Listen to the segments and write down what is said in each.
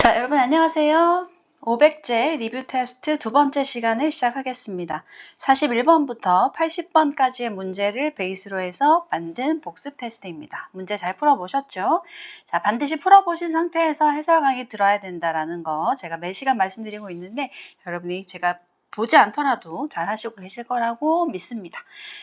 자, 여러분 안녕하세요. 500제 리뷰 테스트 두 번째 시간을 시작하겠습니다. 41번부터 80번까지의 문제를 베이스로 해서 만든 복습 테스트입니다. 문제 잘 풀어보셨죠? 자, 반드시 풀어보신 상태에서 해설 강의 들어야 된다라는 거 제가 매 시간 말씀드리고 있는데 여러분이 제가 보지 않더라도 잘 하시고 계실 거라고 믿습니다.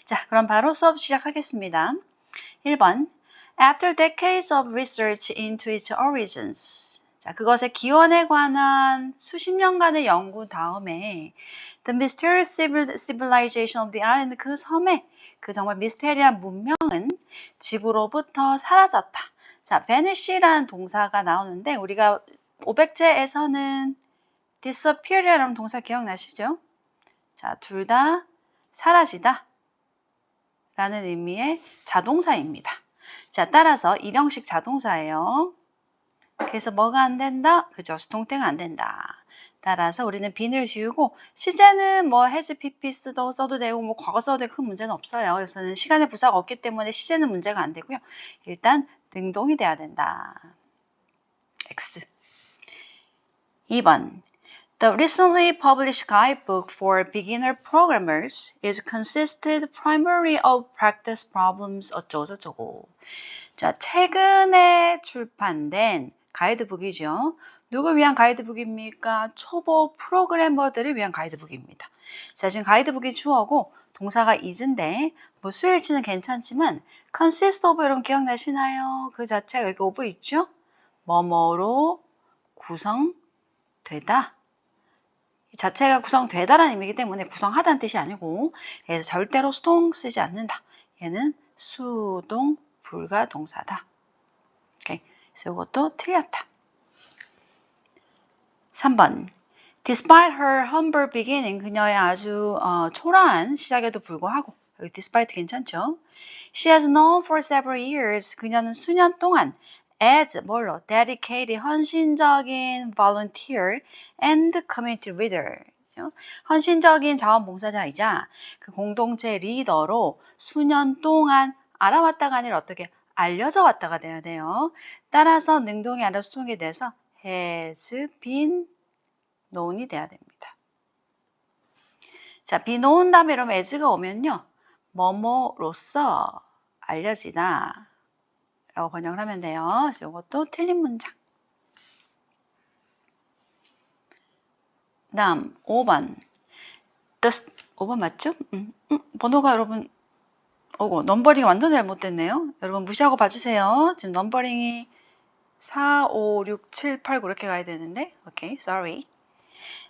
자, 그럼 바로 수업 시작하겠습니다. 1번 After decades of research into its origins 자, 그것의 기원에 관한 수십 년간의 연구 다음에 The mysterious civilization of the island 그 섬의 그 정말 미스테리한 문명은 지구로부터 사라졌다. 자, vanish라는 동사가 나오는데 우리가 500제에서는 disappear이라는 동사 기억나시죠? 자, 둘 다 사라지다 라는 의미의 자동사입니다. 자, 따라서 일형식 자동사예요. 그래서 뭐가 안 된다? 그죠? 수동태가 안 된다. 따라서 우리는 빈을 지우고 시제는 뭐 has, pp 써도 되고 뭐 과거 써도 되고 큰 문제는 없어요. 그래서는 시간의 부사가 없기 때문에 시제는 문제가 안 되고요. 일단 능동이 돼야 된다. X. 2번. The recently published guidebook for beginner programmers is consisted primarily of practice problems 어쩌고저쩌고. 자, 최근에 출판된 가이드북이죠. 누구 위한 가이드북입니까? 초보 프로그래머들을 위한 가이드북입니다. 자, 지금 가이드북이 주어고 동사가 is인데 뭐 수일치는 괜찮지만 consist of 여러분 기억나시나요? 그 자체가 여기 of 있죠? 뭐뭐로 구성되다. 이 자체가 구성되다라는 의미이기 때문에 구성하다는 뜻이 아니고 그래서 절대로 수동 쓰지 않는다. 얘는 수동 불가 동사다. 오케이. 그래서 이것도 틀렸다. 3번. Despite her humble beginning, 그녀의 아주 초라한 시작에도 불구하고 여기 despite 괜찮죠? She has known for several years, 그녀는 수년 동안 as 뭘로? dedicated, 헌신적인 volunteer and community leader. 그렇죠? 헌신적인 자원봉사자이자 그 공동체 리더로 수년 동안 알아왔다가 아니라 어떻게 알려져 왔다가 돼야 돼요. 따라서 능동이 아니라 수동에 대해서 has been known이 돼야 됩니다. 자, be known 다음에 이러면 as가 오면요. 뭐뭐로써 알려지다 라고 번역을 하면 돼요. 그래서 이것도 틀린 문장. 다음 5번. 5번 맞죠? 번호가 여러분 넘버링이 완전 잘못됐네요. 여러분 무시하고 봐주세요. 지금 넘버링이 4, 5, 6, 7, 8, 9 이렇게 가야 되는데 오케이, sorry.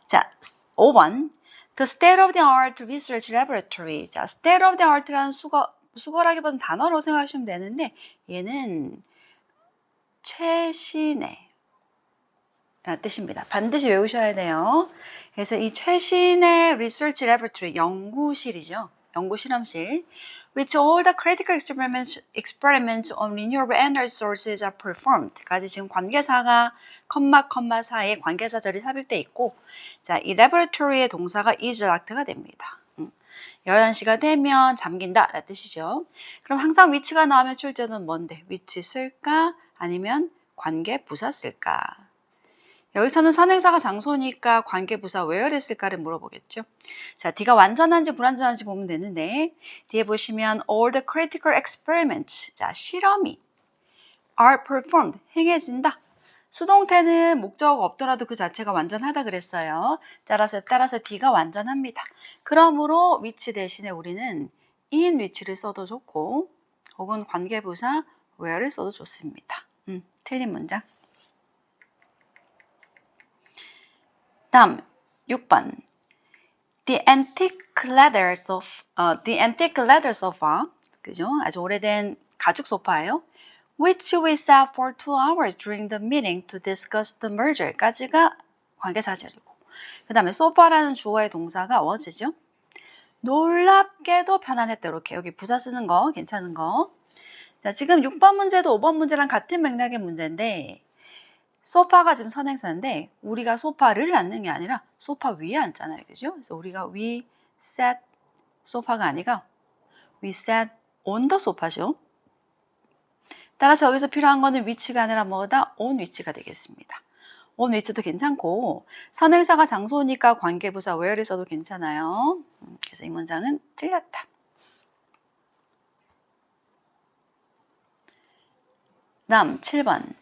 자, 5번. The state of the art research laboratory. 자, state of the art라는 수거라기보다는 단어로 생각하시면 되는데 얘는 최신의 라는 뜻입니다. 반드시 외우셔야 돼요. 그래서 이 최신의 research laboratory, 연구실이죠. 연구실험실. Which all the critical experiments on renewable energy sources are performed. 까지 지금 관계사가 컴마 사이에 관계사절이 삽입되어 있고 자, 이 laboratory의 동사가 is act가 됩니다. 11시가 되면 잠긴다 라는 뜻이죠. 그럼 항상 위치가 나오면 출제는 뭔데? 위치 쓸까? 아니면 관계 부사 쓸까? 여기서는 선행사가 장소니까 관계부사 where를 쓸까를 물어보겠죠. 자, D가 완전한지 불완전한지 보면 되는데 뒤에 보시면 all the critical experiments 자, 실험이 are performed 행해진다. 수동태는 목적어가 없더라도 그 자체가 완전하다 그랬어요. 따라서 D가 완전합니다. 그러므로 위치 대신에 우리는 in 위치를 써도 좋고 혹은 관계부사 where를 써도 좋습니다. 틀린 문장. 다음 6번. The antique leather sofa, 그죠? 아주 오래된 가죽 소파예요. Which we sat for 2 hours during the meeting to discuss the merger까지가 관계사절이고 그 다음에 sofa라는 주어의 동사가 was죠. 놀랍게도 편안했다. 이렇게 여기 부사 쓰는 거 괜찮은 거. 자, 지금 6번 문제도 5번 문제랑 같은 맥락의 문제인데 소파가 지금 선행사인데 우리가 소파를 앉는 게 아니라 소파 위에 앉잖아요. 그죠? 그래서 우리가 we sat 소파가 아니라 we sat on the sofa죠. 따라서 여기서 필요한 거는 위치가 아니라 뭐다? on 위치가 되겠습니다. on which도 괜찮고 선행사가 장소니까 관계부사 where를 써도 괜찮아요. 그래서 이 문장은 틀렸다. 다음 7번.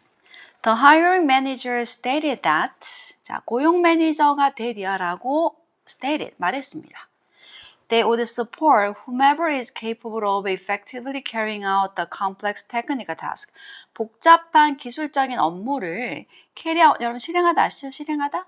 The hiring manager stated that 자, 고용 매니저가 대디아라고 stated 말했습니다. They would support whomever is capable of effectively carrying out the complex technical task. 복잡한 기술적인 업무를 carry out, 여러분 실행하다 아시죠? 실행하다?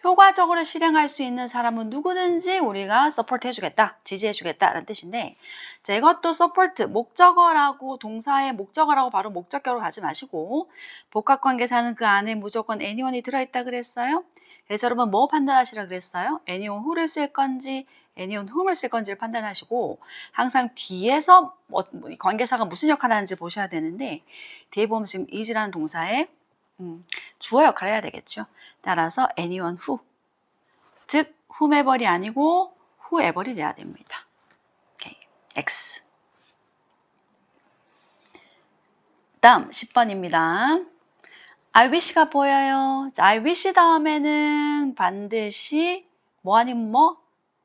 효과적으로 실행할 수 있는 사람은 누구든지 우리가 support 해주겠다, 지지해주겠다 라는 뜻인데 자, 이것도 support, 목적어라고 동사의 목적어라고 바로 목적격으로 가지 마시고 복합관계사는 그 안에 무조건 anyone이 들어있다 그랬어요. 그래서 여러분 뭐 판단하시라 그랬어요? anyone who를 쓸 건지 anyone whom을 쓸 건지를 판단하시고 항상 뒤에서 관계사가 무슨 역할을 하는지 보셔야 되는데 뒤에 보면 지금 is라는 동사에 주어 역할을 해야 되겠죠. 따라서 anyone who, 즉 whomever이 아니고 whoever이 돼야 됩니다. 오케이. X. 다음 10번입니다. I wish가 보여요. 자, I wish 다음에는 반드시 뭐 아니면 뭐?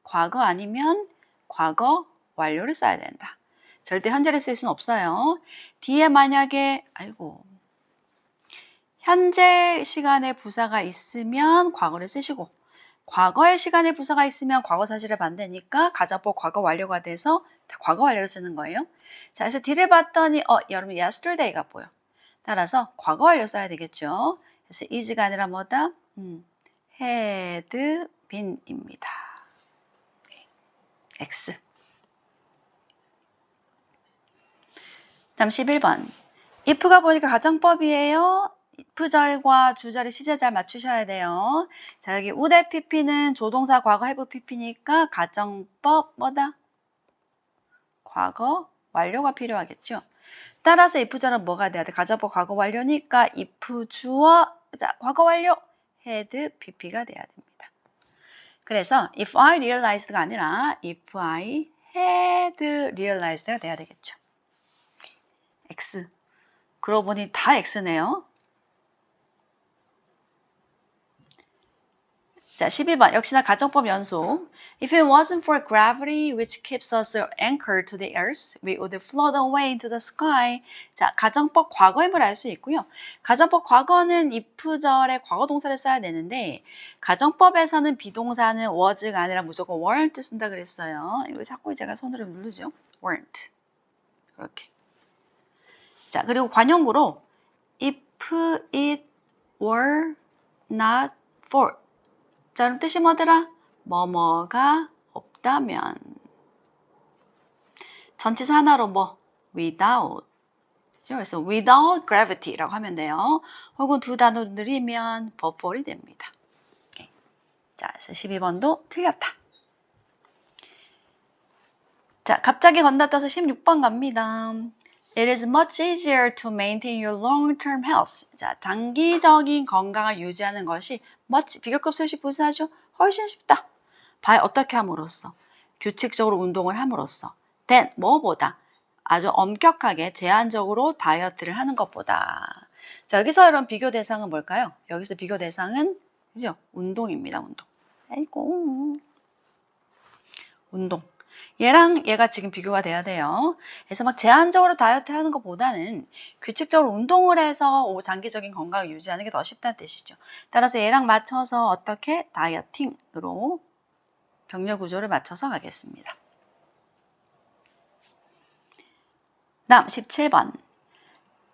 과거 아니면 과거 완료를 써야 된다. 절대 현재를 쓸 수는 없어요. 뒤에 만약에 현재 시간에 부사가 있으면 과거를 쓰시고 과거의 시간에 부사가 있으면 과거 사실을 반대니까 가정법 과거 완료가 돼서 과거 완료를 쓰는 거예요. 자, 그래서 뒤를 봤더니 여러분 yesterday가 보여. 따라서 과거 완료 써야 되겠죠. 그래서 is가 아니라 뭐다? had been입니다. X. 다음 11번. if가 보니까 가정법이에요. if절과 주절의 시제 잘 맞추셔야 돼요. 자, 여기 would pp는 조동사 과거 have pp니까 가정법 뭐다? 과거 완료가 필요하겠죠. 따라서 if절은 뭐가 돼야 돼? 가정법 과거 완료니까 if 주어 자, 과거 완료 had pp가 돼야 됩니다. 그래서 if I realized가 아니라 if I had realized가 돼야 되겠죠. X. 그러고 보니 다 X네요. 자, 12번. 역시나 가정법 연속. If it wasn't for gravity which keeps us anchored to the earth, we would float away into the sky. 자, 가정법 과거임을 알 수 있고요. 가정법 과거는 if절에 과거 동사를 써야 되는데 가정법에서는 비동사는 was가 아니라 무조건 weren't 쓴다 그랬어요. 이거 자꾸 제가 손으로 누르죠. weren't. 이렇게. 자, 그리고 관용구로 if it were not for 자, 그럼 뜻이 뭐더라? 뭐뭐가 없다면 전치사 하나로 뭐 without 그래서 without gravity라고 하면 돼요. 혹은 두 단어를 늘리면 버벌이 됩니다. 오케이. 자, 그래서 12번도 틀렸다. 자, 갑자기 건너뛰어서 16번 갑니다. It is much easier to maintain your long-term health. 자, 장기적인 건강을 유지하는 것이 much, 비교급 수식 부사죠. 훨씬 쉽다. 어떻게 함으로써? 규칙적으로 운동을 함으로써. than, 뭐보다? 아주 엄격하게 제한적으로 다이어트를 하는 것보다. 자, 여기서 이런 비교 대상은 뭘까요? 여기서 비교 대상은 그죠? 운동입니다. 운동. 아이고. 운동. 얘랑 얘가 지금 비교가 돼야 돼요. 그래서 막 제한적으로 다이어트 하는 것보다는 규칙적으로 운동을 해서 장기적인 건강을 유지하는 게 더 쉽다는 뜻이죠. 따라서 얘랑 맞춰서 어떻게 다이어팅으로 병렬 구조를 맞춰서 가겠습니다. 다음 17번.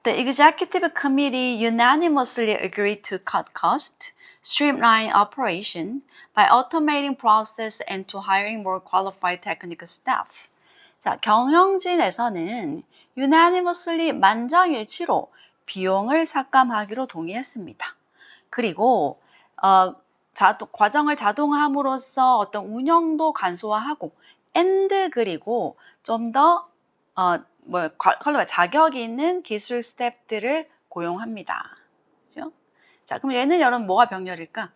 The executive committee unanimously agreed to cut costs, streamline operation by automating process and to hiring more qualified technical staff. 자, 경영진에서는 unanimously 만장일치로 비용을 삭감하기로 동의했습니다. 그리고 과정을 자동화함으로써 어떤 운영도 간소화하고 and 그리고 좀 더 자격이 있는 기술 스태프들을 고용합니다. 그죠? 자, 그럼 얘는 여러분 뭐가 병렬일까?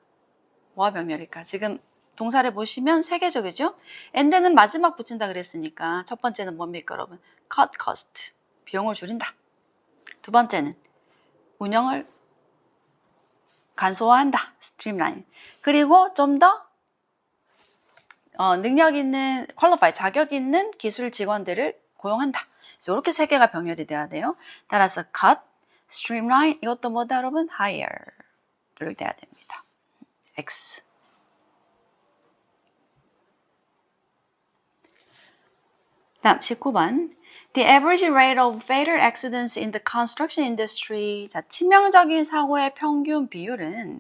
지금 동사를 보시면 세 개죠, 그죠? and는 마지막 붙인다 그랬으니까 첫 번째는 뭡니까, 여러분? cut cost, 비용을 줄인다. 두 번째는 운영을 간소화한다. 스트림라인. 그리고 좀 더 능력 있는 퀄리파이 자격 있는 기술 직원들을 고용한다. 그래서 이렇게 세 개가 병렬이 돼야 돼요. 따라서 cut, streamline 이것도 뭐다 여러분? hire 이렇게 돼야 됩니다. X. 다음 19번. The average rate of fatal accidents in the construction industry. 자, 치명적인 사고의 평균 비율은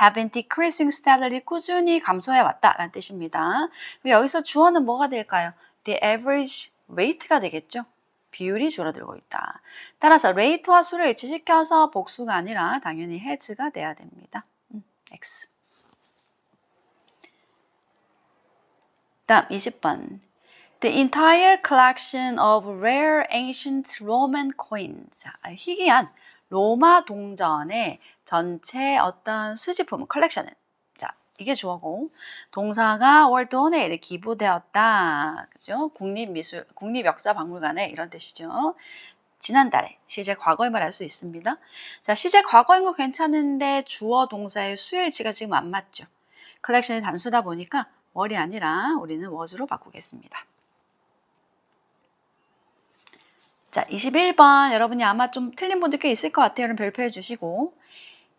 have been decreasing steadily. 꾸준히 감소해 왔다라는 뜻입니다. 여기서 주어는 뭐가 될까요? The average rate가 되겠죠. 비율이 줄어들고 있다. 따라서 rate와 수를 일치시켜서 복수가 아니라 당연히 has가 돼야 됩니다. X. 다음 20번. The entire collection of rare ancient Roman coins. 자, 희귀한 로마 동전의 전체 어떤 수집품, 컬렉션은. 자, 이게 주어고, 동사가 were donated, 기부되었다. 그죠? 국립역사박물관에 이런 뜻이죠. 지난달에 시제 과거의 말 할 수 있습니다. 자, 시제 과거인 거 괜찮은데 주어 동사의 수일치가 지금 안 맞죠. 컬렉션이 단수다 보니까 were이 아니라 우리는 was로 바꾸겠습니다. 자, 21번 여러분이 아마 좀 틀린 분들 꽤 있을 것 같아요. 여러분 별표해 주시고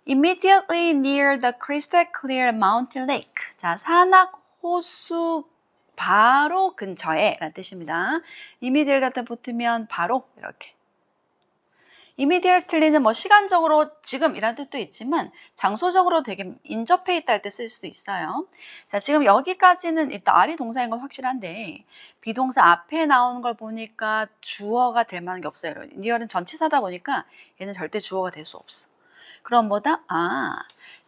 Immediately near the crystal clear mountain lake. 자, 산악 호수 바로 근처에 라는 뜻입니다. immediate 갖다 붙으면 바로 이렇게. immediately는 뭐 시간적으로 지금이라는 뜻도 있지만 장소적으로 되게 인접해 있다 할 때 쓸 수도 있어요. 자, 지금 여기까지는 일단 R이 동사인 건 확실한데 비동사 앞에 나오는 걸 보니까 주어가 될 만한 게 없어요. near은 전치사다 보니까 얘는 절대 주어가 될 수 없어. 그럼 뭐다? 아,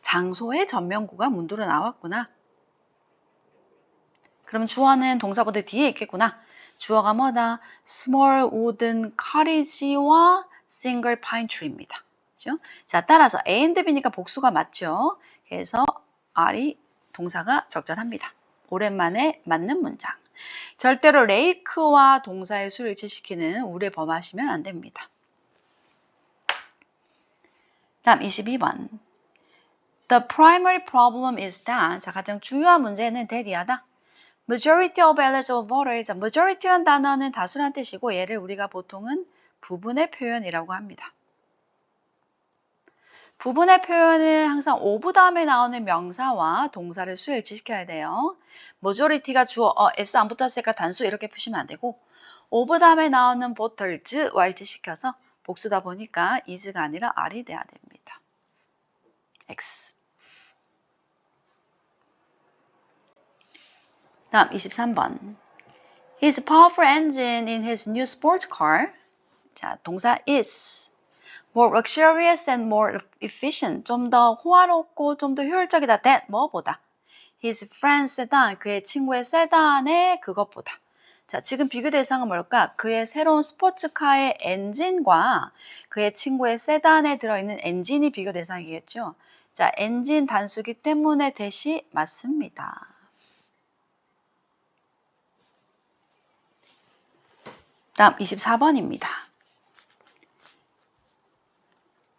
장소의 전면구가 문도로 나왔구나. 그럼 주어는 동사보다 뒤에 있겠구나. 주어가 뭐다? small wooden cottage와 single pine tree입니다. 그렇죠? 자, 따라서 A and B니까 복수가 맞죠? 그래서 R이 동사가 적절합니다. 오랜만에 맞는 문장. 절대로 lake와 동사의 수를 일치시키는 우를 범하시면 안 됩니다. 다음 22번. The primary problem is that. 자, 가장 중요한 문제는 대디하다. Majority of eligible voters. 자, majority란 단어는 다수란 뜻이고 얘를 우리가 보통은 부분의 표현이라고 합니다. 부분의 표현은 항상 of 다음에 나오는 명사와 동사를 수에 일치시켜야 돼요. majority가 주어, s 안 붙었으니까 단수 이렇게 푸시면 안 되고 of 다음에 나오는 voters와 일치시켜서 복수다 보니까 is가 아니라 are이 돼야 됩니다. X. 다음 23번. His powerful engine in his new sports car. 자, 동사 is more luxurious and more efficient. 좀 더 호화롭고 좀 더 효율적이다. than 뭐보다. His friend's sedan. 그의 친구의 세단의 그것보다. 자, 지금 비교 대상은 뭘까? 그의 새로운 스포츠카의 엔진과 그의 친구의 세단에 들어있는 엔진이 비교 대상이겠죠. 자, 엔진 단수기 때문에 대시 맞습니다. 다음 24번입니다.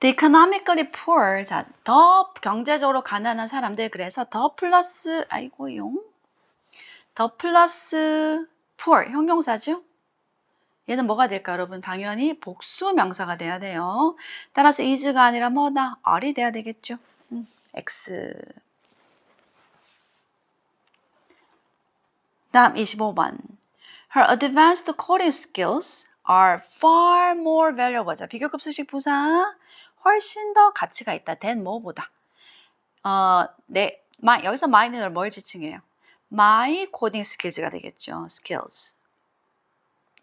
The economically poor, 자, 더 경제적으로 가난한 사람들, 그래서 더 플러스, 더 플러스 poor, 형용사죠? 얘는 뭐가 될까, 여러분? 당연히 복수 명사가 돼야 돼요. 따라서 is가 아니라 뭐다? are이 돼야 되겠죠? X. 다음 25번. Her advanced coding skills are far more valuable. 자, 비교급 수식 부사. 훨씬 더 가치가 있다. than 뭐보다. 여기서 my는 뭘 지칭해요? My coding skills가 되겠죠. skills.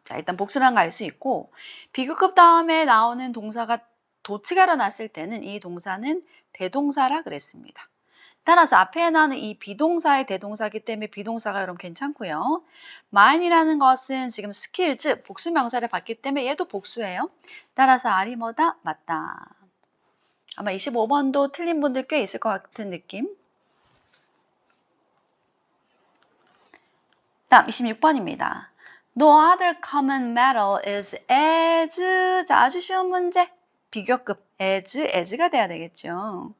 자, 일단 복수란 거 알 수 있고 비교급 다음에 나오는 동사가 도치가 일어났을 때는 이 동사는 대동사라 그랬습니다. 따라서 앞에 나오는 이 비동사의 대동사이기 때문에 비동사가 여러분 괜찮고요. mine이라는 것은 지금 skills, 복수 명사를 받기 때문에 얘도 복수예요. 따라서 R이 뭐다? 맞다. 아마 25번도 틀린 분들 꽤 있을 것 같은 느낌. 다음 26번입니다. No other common metal is as. 자, 아주 쉬운 문제. 비교급 as가 돼야 되겠죠.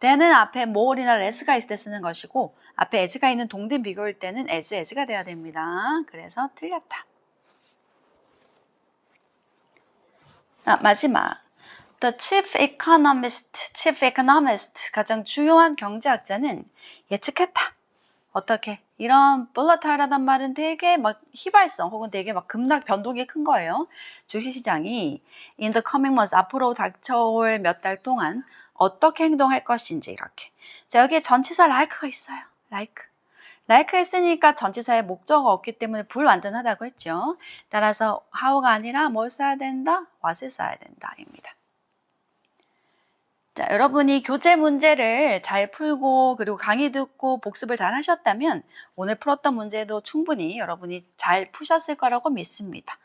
then은 앞에 more이나 less가 있을 때 쓰는 것이고 앞에 as가 있는 동된 비교일 때는 as가 돼야 됩니다. 그래서 틀렸다. 마지막. The chief economist, 가장 중요한 경제학자는 예측했다. 어떻게? 이런 볼라타일하단 말은 되게 막 휘발성 혹은 되게 막 급락 변동이 큰 거예요. 주식시장이 in the coming months, 앞으로 닥쳐올 몇 달 동안 어떻게 행동할 것인지 이렇게. 자, 여기에 전치사 like가 있어요. like 했으니까 전치사의 목적어가 없기 때문에 불완전하다고 했죠. 따라서 how가 아니라 뭘 써야 된다? what을 써야 된다 입니다. 자, 여러분이 교재 문제를 잘 풀고 그리고 강의 듣고 복습을 잘 하셨다면 오늘 풀었던 문제도 충분히 여러분이 잘 푸셨을 거라고 믿습니다.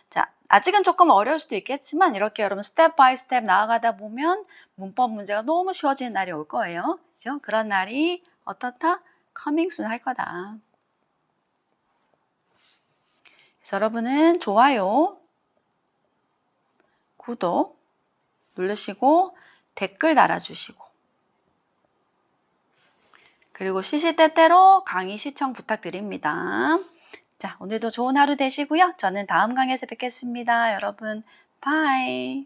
자, 아직은 조금 어려울 수도 있겠지만 이렇게 여러분 스텝 바이 스텝 나아가다 보면 문법 문제가 너무 쉬워지는 날이 올 거예요. 그죠? 그런 날이 어떻다? coming soon 할 거다. 그래서 여러분은 좋아요, 구독 누르시고 댓글 달아주시고 그리고 시시때때로 강의 시청 부탁드립니다. 자, 오늘도 좋은 하루 되시고요. 저는 다음 강의에서 뵙겠습니다. 여러분, 바이.